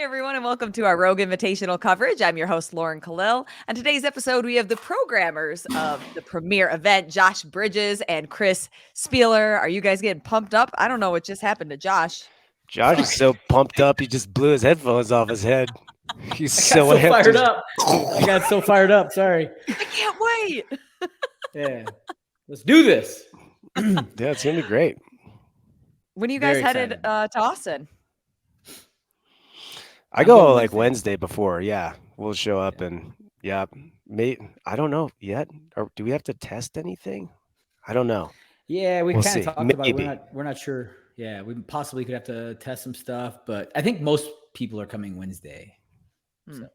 everyone, and welcome to our Rogue Invitational coverage. I'm your host, Lauren Kalil. On today's episode, we have the programmers of the premier event, Josh Bridges and Chris Spealler. Are you guys getting pumped up? I don't know what just happened to Josh. Josh is so pumped up, he just blew his headphones off his head. He's I got so fired amped. up. I got so fired up. Sorry. I can't wait. Yeah. Let's do this. Yeah, it's going to be great. When are you guys Very headed excited. to Austin? I go like Wednesday before. Yeah, we'll show up and I don't know yet. Or do we have to test anything? I don't know. Yeah, we We'll kind see. of talked about Maybe. it. We're not sure. Yeah, we possibly could have to test some stuff, but I think most people are coming Wednesday. So.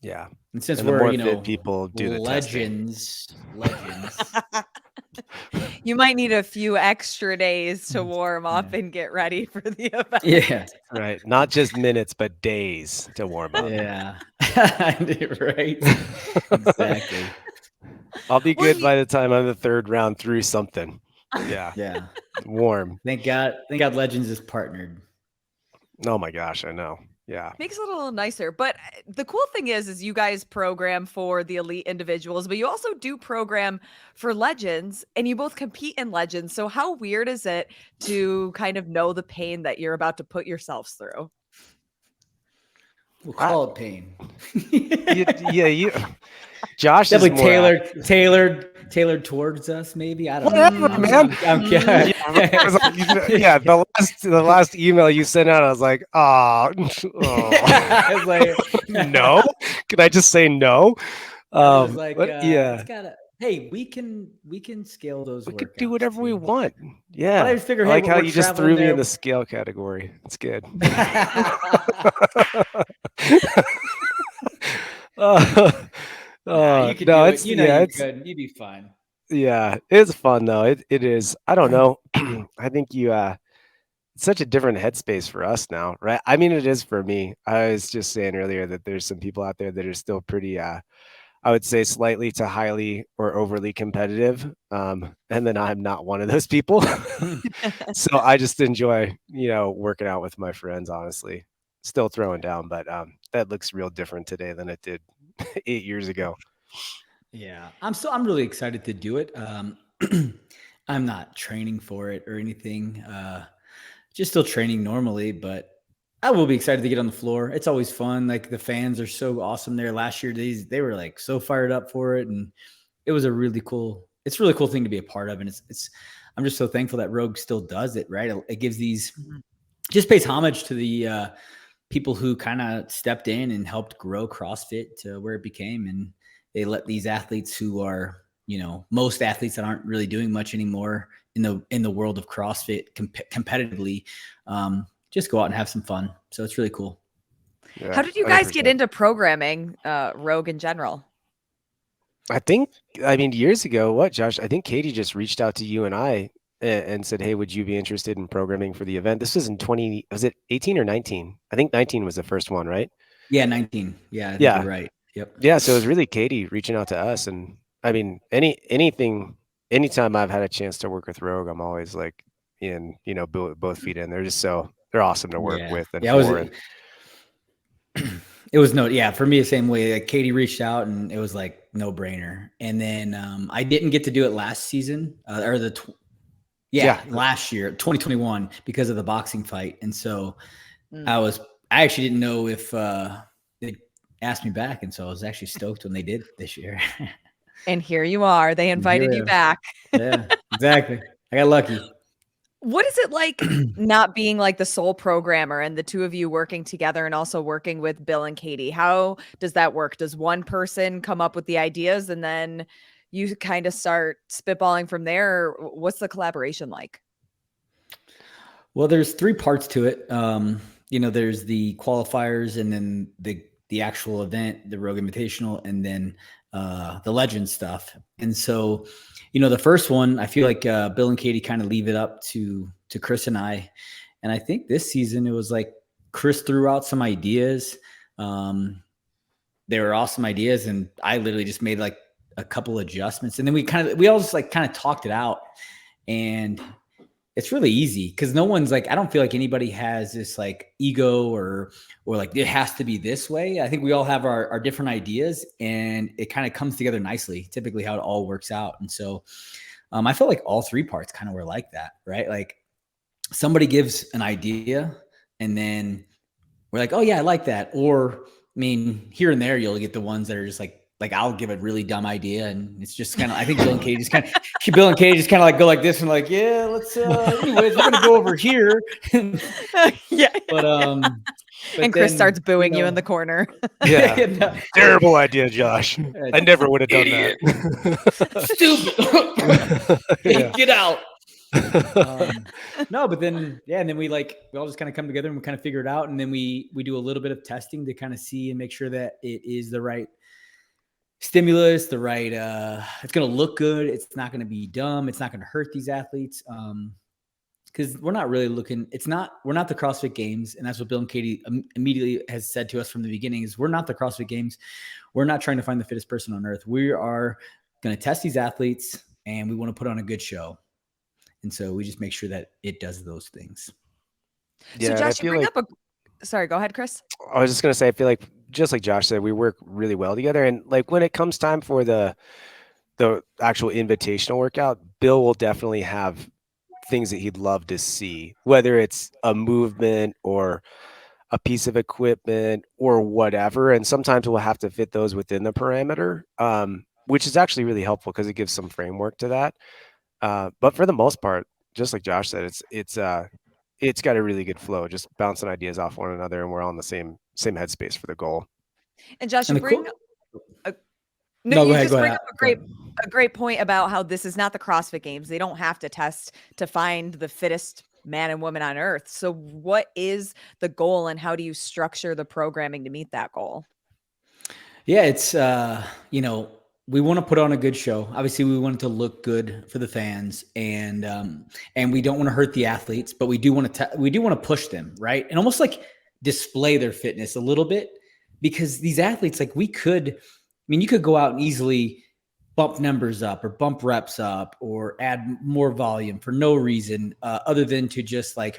Yeah. And since And the we're, more fit people do the legends. You might need a few extra days to warm up and get ready for the event. Yeah. Right. Not just minutes, but days to warm up. Yeah. Right. Exactly. I'll be good by the time I'm the third round through something. Yeah. Yeah. Warm. Thank God Legends is partnered. Oh my gosh, I know. Yeah. Makes it a little nicer. But the cool thing is you guys program for the elite individuals, but you also do program for legends, and you both compete in legends. So how weird is it to kind of know the pain that you're about to put yourselves through? We'll call it pain. Josh definitely is tailored towards us. Maybe I don't Whatever, know. man. I'm kidding. Yeah, the last email you sent out, I was like, oh. I was like, no. Can I just say no? I was like, yeah. Hey, we can scale those. We could do whatever we want. Yeah. But I just figure, I like how you just threw me in the scale category. It's good. You could do it. You'd be fine. Yeah, it's fun though. It is. I don't know. I think it's such a different headspace for us now, right? I mean, it is for me. I was just saying earlier that there's some people out there that are still pretty, I would say slightly to highly or overly competitive. And then I'm not one of those people. So I just enjoy, working out with my friends, honestly. Still throwing down, but that looks real different today than it did 8 years ago. Yeah, I'm really excited to do it. I'm not training for it or anything. Just still training normally, but I will be excited to get on the floor. It's always fun. Like the fans are so awesome there. Last year, they were like so fired up for it, and it was a really cool thing to be a part of. And I'm just so thankful that Rogue still does it. Right, it gives just pays homage to the people who kind of stepped in and helped grow CrossFit to where it became, and they let these athletes who are, most athletes that aren't really doing much anymore in the world of CrossFit competitively, just go out and have some fun. So it's really cool. Yeah, how did you guys 100%. Get into programming Rogue in general? I think, years ago, Josh? I think Katie just reached out to you and I and said, hey, would you be interested in programming for the event? This was in was it 18 or 19? I think 19 was the first one, right? Yeah, 19. Yeah, I think you're right. Yep. Yeah, so it was really Katie reaching out to us. And anytime I've had a chance to work with Rogue, I'm always like both feet in. They're awesome to work with and for. It was for me the same way. Like Katie reached out and it was like no brainer. And then I didn't get to do it last season last year, 2021, because of the boxing fight. And so I actually didn't know if they asked me back. And so I was actually stoked when they did this year. And here you are. They invited you back. Yeah, exactly. I got lucky. What is it like not being like the sole programmer and the two of you working together and also working with Bill and Katie? How does that work? Does one person come up with the ideas and then you kind of start spitballing from there? What's the collaboration like? Well, there's 3 parts to it. There's the qualifiers and then the actual event, the Rogue Invitational, and then the legend stuff. And so, the first one, I feel like Bill and Katie kind of leave it up to Chris and I. And I think this season it was like Chris threw out some ideas. They were awesome ideas, and I literally just made like a couple adjustments, and then we all just like kind of talked it out. And it's really easy because no one's like, I don't feel like anybody has this like ego or like it has to be this way. I think we all have our different ideas and it kind of comes together nicely, typically how it all works out. And so I feel like all three parts kind of were like that, right? Like somebody gives an idea and then we're like, oh yeah, I like that. Or I mean, here and there, you'll get the ones that are just like I'll give a really dumb idea. And it's just kind of, I think Bill and Katie just kind of like go like this and like, yeah, let's, anyways, we're going to go over here. Yeah. But And Chris then, starts booing you in the corner. Yeah. No. Terrible idea, Josh. I never would have done Idiot. that. Stupid. Get out. No, but then, yeah. And then we all just kind of come together and we kind of figure it out. And then we do a little bit of testing to kind of see and make sure that it is the right stimulus, the right, it's going to look good. It's not going to be dumb. It's not going to hurt these athletes. Because we're not really looking, we're not the CrossFit Games. And that's what Bill and Katie immediately has said to us from the beginning is we're not the CrossFit Games. We're not trying to find the fittest person on earth. We are going to test these athletes and we want to put on a good show. And so we just make sure that it does those things. Yeah, so Josh, you bring up sorry, go ahead, Chris. I was just going to say, I feel like, just like Josh said, we work really well together. And like when it comes time for the actual invitational workout, Bill will definitely have things that he'd love to see, whether it's a movement or a piece of equipment or whatever. And sometimes we'll have to fit those within the parameter, which is actually really helpful because it gives some framework to that. But for the most part, just like Josh said, it's got a really good flow, just bouncing ideas off one another, and we're all in the same headspace for the goal. And Josh, you bring up a great point about how this is not the CrossFit Games. They don't have to test to find the fittest man and woman on earth. So what is the goal and how do you structure the programming to meet that goal? Yeah, it's, we want to put on a good show. Obviously, we want it to look good for the fans, and we don't want to hurt the athletes, but we do want to push them, right? And almost like display their fitness a little bit, because these athletes, like you could go out and easily bump numbers up or bump reps up or add more volume for no reason other than to just like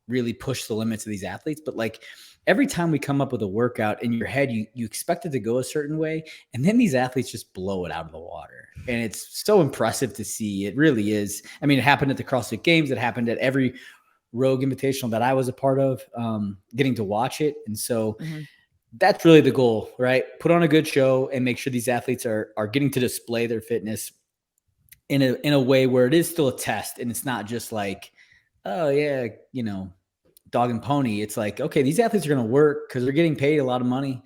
really push the limits of these athletes. But like every time we come up with a workout in your head, you expect it to go a certain way. And then these athletes just blow it out of the water. And it's so impressive to see. It really is. I mean, it happened at the CrossFit Games. It happened at every Rogue Invitational that I was a part of, getting to watch it. And so that's really the goal, right? Put on a good show and make sure these athletes are getting to display their fitness in a way where it is still a test. And it's not just like, oh yeah, dog and pony. It's like, okay, these athletes are going to work because they're getting paid a lot of money.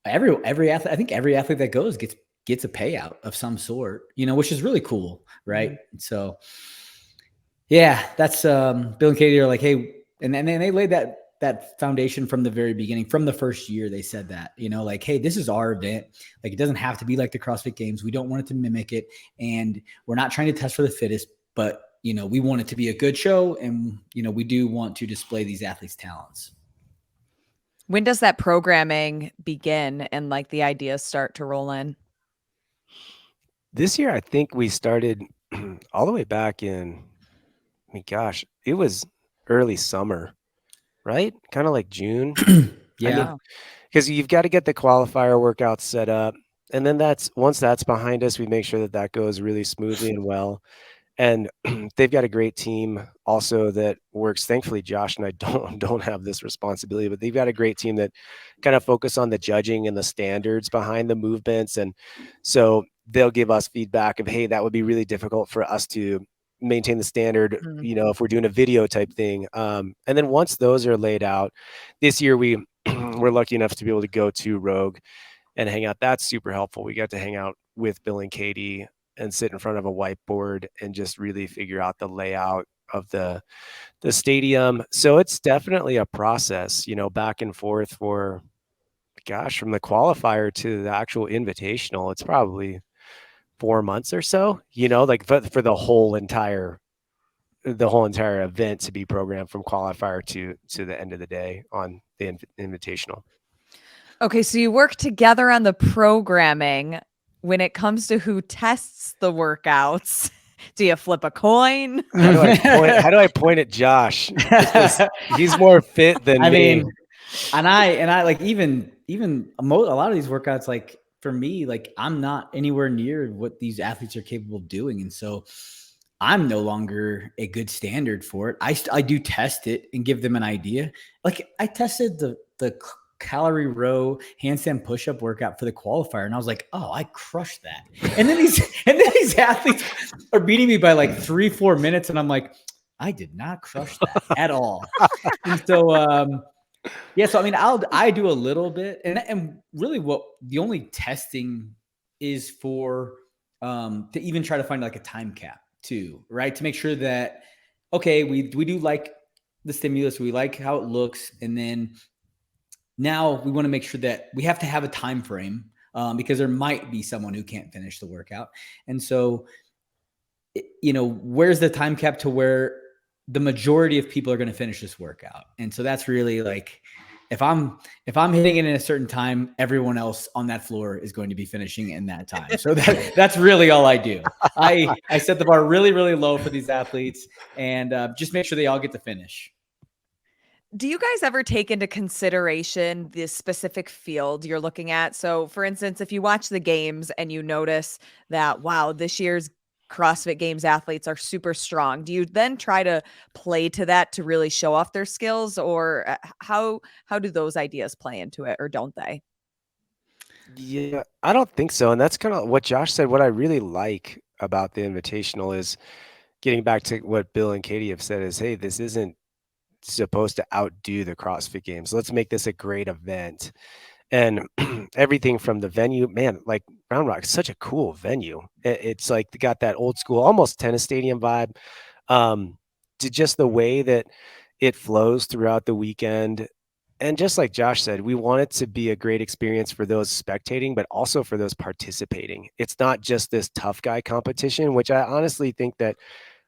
Every athlete, I think every athlete that goes gets a payout of some sort, which is really cool. Right. So yeah, that's, Bill and Katie are like, hey, and they laid that foundation from the very beginning, from the first year. They said that, like, hey, this is our event. Like, it doesn't have to be like the CrossFit Games. We don't want it to mimic it. And we're not trying to test for the fittest, but we want it to be a good show. And, we do want to display these athletes' talents. When does that programming begin and like the ideas start to roll in? This year, I think we started all the way back in, it was early summer, right? Kind of like June. Yeah. Because you've got to get the qualifier workouts set up. And then once that's behind us, we make sure that goes really smoothly and well. And they've got a great team also that works. Thankfully, Josh and I don't have this responsibility, but they've got a great team that kind of focus on the judging and the standards behind the movements. And so they'll give us feedback of, hey, that would be really difficult for us to maintain the standard, if we're doing a video type thing. And then once those are laid out, this year we're lucky enough to be able to go to Rogue and hang out. That's super helpful. We got to hang out with Bill and Katie and sit in front of a whiteboard and just really figure out the layout of the stadium. So it's definitely a process, back and forth for, from the qualifier to the actual invitational. It's probably 4 months or so, like for the whole entire event to be programmed from qualifier to the end of the day on the invitational. Okay, so you work together on the programming. When it comes to who tests the workouts, Do you flip a coin? How do I point at Josh? Because he's more fit than I me. mean, and I like even a lot of these workouts, like for me, like I'm not anywhere near what these athletes are capable of doing. And so I'm no longer a good standard for it. I do test it and give them an idea. Like I tested the calorie row handstand push-up workout for the qualifier, and I was like, oh, I crushed that. And then these athletes are beating me by like 3-4 minutes, and I'm like, I did not crush that at all. And so yeah, so I mean, I do a little bit, and really, what the only testing is for to even try to find like a time cap too, right? To make sure that okay, we do like the stimulus, we like how it looks, and then now we want to make sure that we have to have a time frame because there might be someone who can't finish the workout, and so where's the time cap to where the majority of people are going to finish this workout. And so that's really like, if I'm hitting it in a certain time, everyone else on that floor is going to be finishing in that time. So that's really all I do. I set the bar really, really low for these athletes and just make sure they all get to finish. Do you guys ever take into consideration the specific field you're looking at? So for instance, if you watch the games and you notice that, wow, this year's CrossFit Games athletes are super strong, do you then try to play to that to really show off their skills, or how do those ideas play into it, or don't they? Yeah, I don't think so. And that's kind of what Josh said. What I really like about the Invitational is getting back to what Bill and Katie have said is, hey, this isn't supposed to outdo the CrossFit Games. Let's make this a great event. And everything from the venue, man, like Round Rock, such a cool venue. It's like got that old school, almost tennis stadium vibe. To just the way that it flows throughout the weekend. And just like Josh said, we want it to be a great experience for those spectating, but also for those participating. It's not just this tough guy competition, which I honestly think that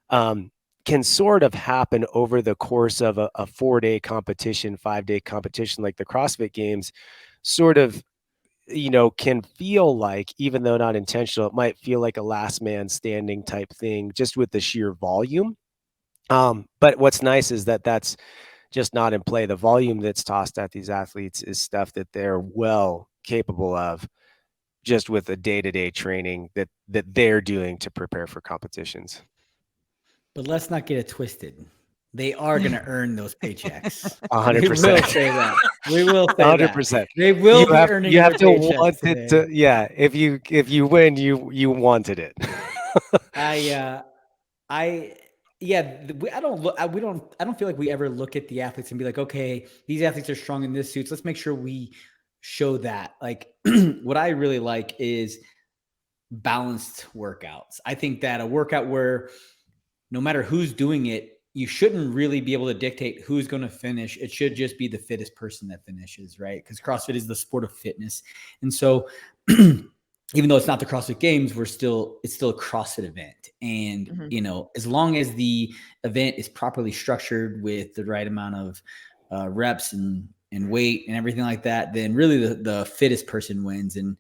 can sort of happen over the course of a 4-day competition, 5-day competition like the CrossFit Games, sort of, can feel like, even though not intentional, it might feel like a last man standing type thing just with the sheer volume. But what's nice is that that's just not in play. The volume that's tossed at these athletes is stuff that they're well capable of just with the day-to-day training that they're doing to prepare for competitions. But let's not get it twisted. They are going to earn those paychecks. 100%. We will say that. We will say 100%. that. They will be earning. You have to want today. it to. Yeah. If you win, you wanted it. I don't feel like we ever look at the athletes and be like, okay, these athletes are strong in this suits. Let's make sure we show that. Like what I really like is balanced workouts. I think that a workout where no matter who's doing it, you shouldn't really be able to dictate who's going to finish. It should just be the fittest person that finishes, right? Because CrossFit is the sport of fitness. And so even though it's not the CrossFit Games, it's still a CrossFit event. And, as long as the event is properly structured with the right amount of reps and weight and everything like that, then really the fittest person wins. And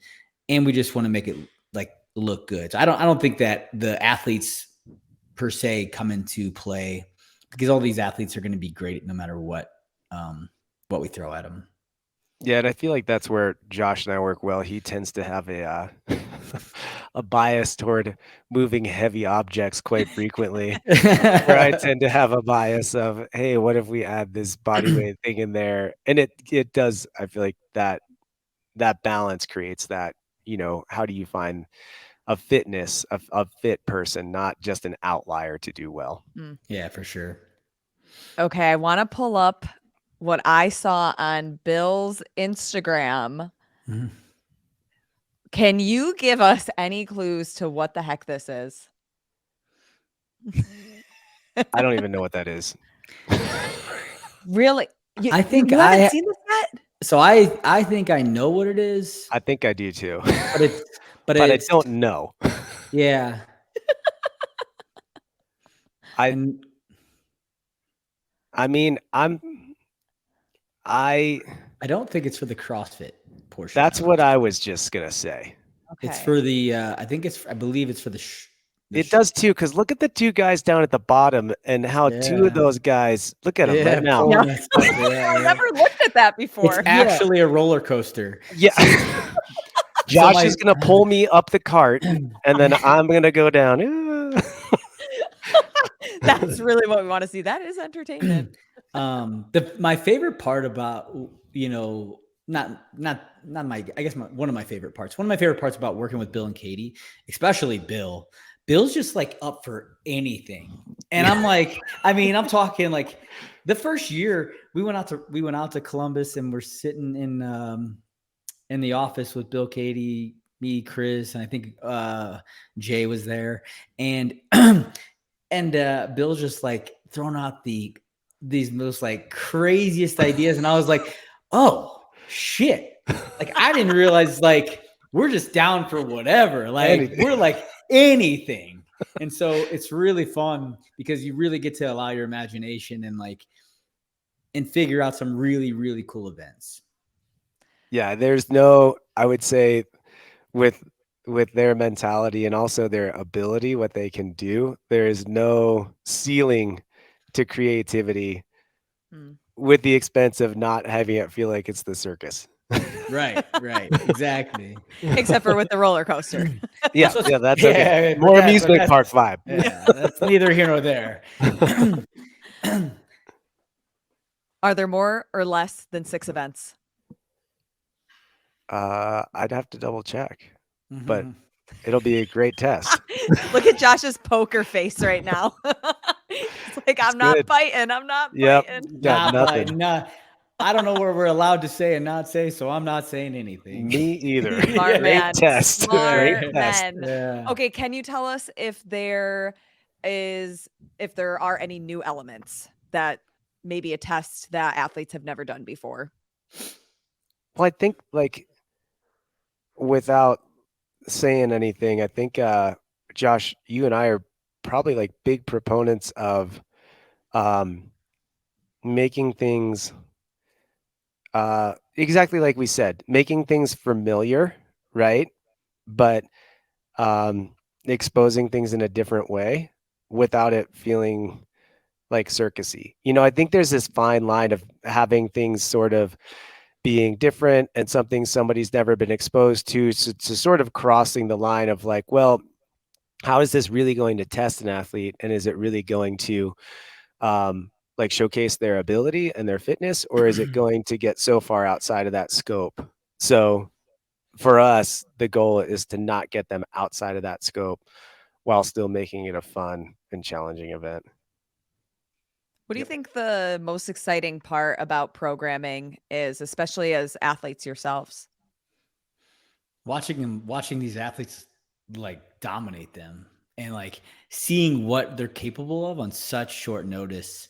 we just want to make it like look good. So I don't think that the athletes per se come into play, because all these athletes are going to be great no matter what we throw at them. Yeah, and I feel like that's where Josh and I work well. He tends to have a bias toward moving heavy objects quite frequently, where I tend to have a bias of, hey, what if we add this body weight thing in there? And it does. I feel like that balance creates that. How do you find a fit person, not just an outlier to do well? Yeah, for sure. Okay, I want to pull up what I saw on Bill's Instagram. Mm-hmm. Can you give us any clues to what the heck this is? I don't even know what that is. Really? I think you haven't seen this yet? So I think I know what it is. I think I do too. But I don't know. Yeah. I don't think it's for the CrossFit portion. That's what I was just gonna say. Okay. It's for the I believe it's for the It does too, because look at the two guys down at the bottom and how two of those guys, look at them right now. pulling that stuff, I've never looked at that before. It's actually a roller coaster. Yeah. Josh is going to pull me up the cart, and then I'm going to go down. That's really what we want to see. That is entertainment. My favorite part about, not my, I guess one of my favorite parts. One of my favorite parts about working with Bill and Katie, especially Bill. Bill's just like up for anything. And I'm like, I'm talking like the first year we went out to Columbus, and we're sitting in the office with Bill, Katie, me, Chris, and I think Jay was there. And Bill's just like throwing out these most like craziest ideas. And I was like, oh shit. Like, I didn't realize like we're just down for whatever. Like we're like anything. And so it's really fun because you really get to allow your imagination and figure out some really, really cool events. Yeah, I would say with their mentality and also their ability, what they can do, there is no ceiling to creativity with the expense of not having it feel like it's the circus. Right, exactly. Except for with the roller coaster. Yeah, that's okay. More amusement park vibe. Yeah, that's neither here nor there. Are there more or less than 6 events? I'd have to double check, but it'll be a great test. Look at Josh's poker face right now. It's like, I'm not fighting. I'm not fighting. Got nothing. I don't know where we're allowed to say and not say, so I'm not saying anything. Me either. Smart man. Test. Smart Test. man. Yeah. Okay, can you tell us if there are any new elements that maybe a test that athletes have never done before? Well, I think like without saying anything, I think Josh, you and I are probably like big proponents of making things exactly like we said, making things familiar, right? But exposing things in a different way without it feeling like circusy. I think there's this fine line of having things sort of being different and something somebody's never been exposed to sort of crossing the line of like, well, how is this really going to test an athlete? And is it really going to like showcase their ability and their fitness, or is it going to get so far outside of that scope? So for us, the goal is to not get them outside of that scope while still making it a fun and challenging event. What do you think the most exciting part about programming is, especially as athletes yourselves? Watching these athletes like dominate them and like seeing what they're capable of on such short notice.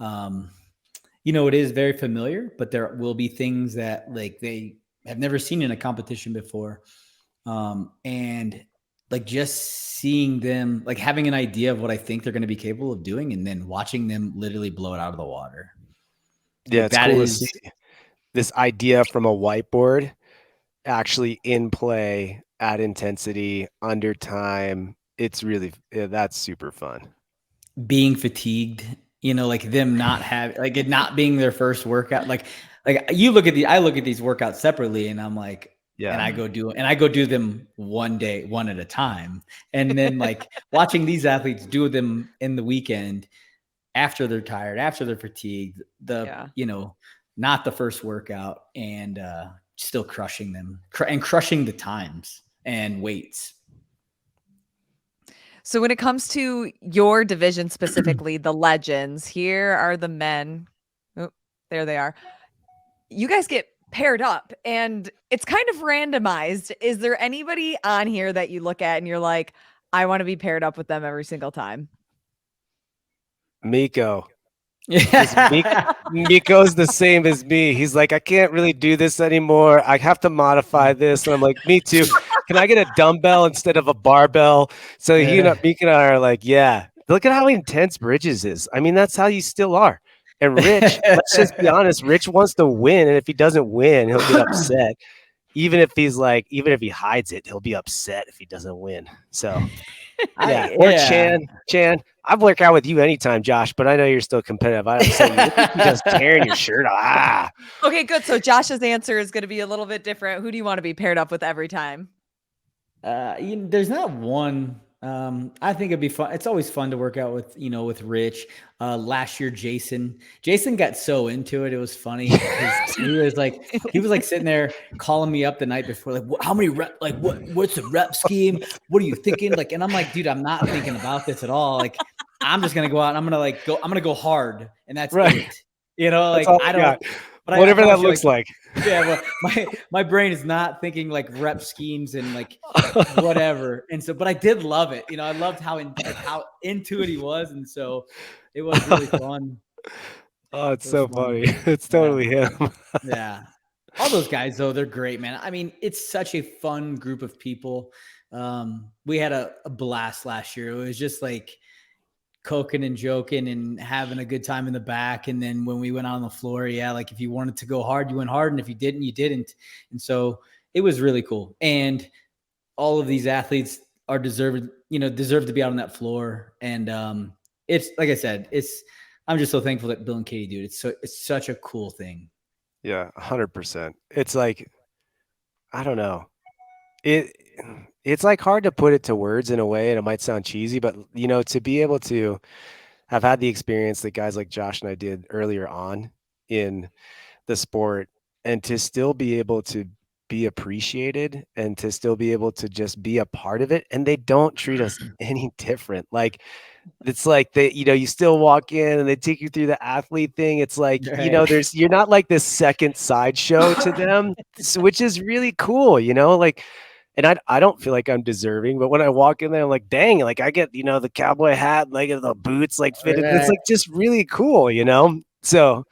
It is very familiar, but there will be things that like they have never seen in a competition before. And like just seeing them, like having an idea of what I think they're going to be capable of doing, and then watching them literally blow it out of the water. Yeah, it's cool to see this idea from a whiteboard actually in play at intensity under time. It's really, that's super fun. Being fatigued, like them not have, like it not being their first workout. Like I look at these workouts separately, and I'm like, yeah. And I go do them one at a time. And then like watching these athletes do them in the weekend after they're tired, after they're fatigued, not the first workout, and still crushing them and crushing the times and weights. So when it comes to your division specifically, the legends, here are the men. Oh, there they are. You guys get paired up and it's kind of randomized. Is there anybody on here that you look at and you're like, I want to be paired up with them every single time? Miko. Miko's the same as me. He's like, I can't really do this anymore. I have to modify this. And I'm like, me too. Can I get a dumbbell instead of a barbell? So Miko and I are like, yeah. Look at how intense Bridges is. I mean, that's how you still are. And Rich, let's just be honest, Rich wants to win. And if he doesn't win, he'll get upset. Even if he hides it, he'll be upset if he doesn't win. So Yeah. Or Chan. I'd work out with you anytime, Josh, but I know you're still competitive. I'm saying you just tearing your shirt off. Okay, good. So Josh's answer is going to be a little bit different. Who do you want to be paired up with every time? There's not one. I think it'd be fun. It's always fun to work out with, with Rich. Last year, Jason got so into it. It was funny. He was like sitting there calling me up the night before, like, how many rep, like what's the rep scheme? What are you thinking? Like, and I'm like, dude, I'm not thinking about this at all. Like, I'm just going to go out and I'm going to go hard. And that's it. Like I don't, but whatever that looks like. Yeah, well, my brain is not thinking like rep schemes and like whatever. And so, but I did love it. I loved how into it he was, and so it was really fun. Oh, it's so funny. It's totally him. Yeah, all those guys though, they're great, man. I mean, it's such a fun group of people. We had a blast last year. It was just like coking and joking and having a good time in the back. And then when we went out on the floor, like if you wanted to go hard, you went hard. And if you didn't, you didn't. And so it was really cool. And all of these athletes are deserve to be out on that floor. And it's like I said, I'm just so thankful that Bill and Katie do it. It's such a cool thing. Yeah, 100%. It's like, I don't know. It's like hard to put it to words in a way, and it might sound cheesy, but to be able to have had the experience that guys like Josh and I did earlier on in the sport, and to still be able to be appreciated and to still be able to just be a part of it, and they don't treat us any different. Like, it's like they, you still walk in and they take you through the athlete thing. It's like, Right. you're not like this second sideshow to them, which is really cool, like. And I don't feel like I'm deserving, but when I walk in there, I'm like, dang, like I get, the cowboy hat, and I get the boots like fitted. Right. It's like just really cool, So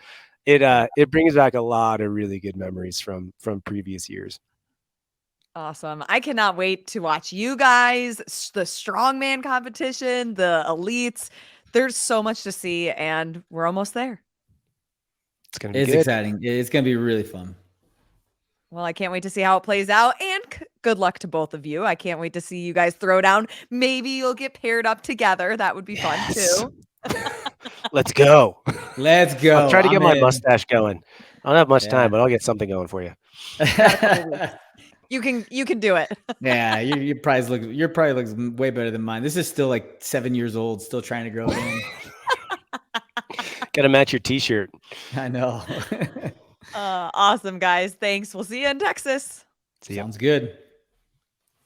it brings back a lot of really good memories from previous years. Awesome. I cannot wait to watch you guys, the strongman competition, the elites. There's so much to see, and we're almost there. It's going to be It's good. exciting. It's going to be really fun. Well, I can't wait to see how it plays out, and good luck to both of you. I can't wait to see you guys throw down. Maybe you'll get paired up together. That would be fun too. Let's go. Let's go. I'll try to get my mustache going. I don't have much time, but I'll get something going for you. You can do it. Yeah, your probably looks way better than mine. This is still like 7 years old, still trying to grow it in. Got to match your t-shirt. I know. Awesome, guys. Thanks. We'll see you in Texas. Sounds good.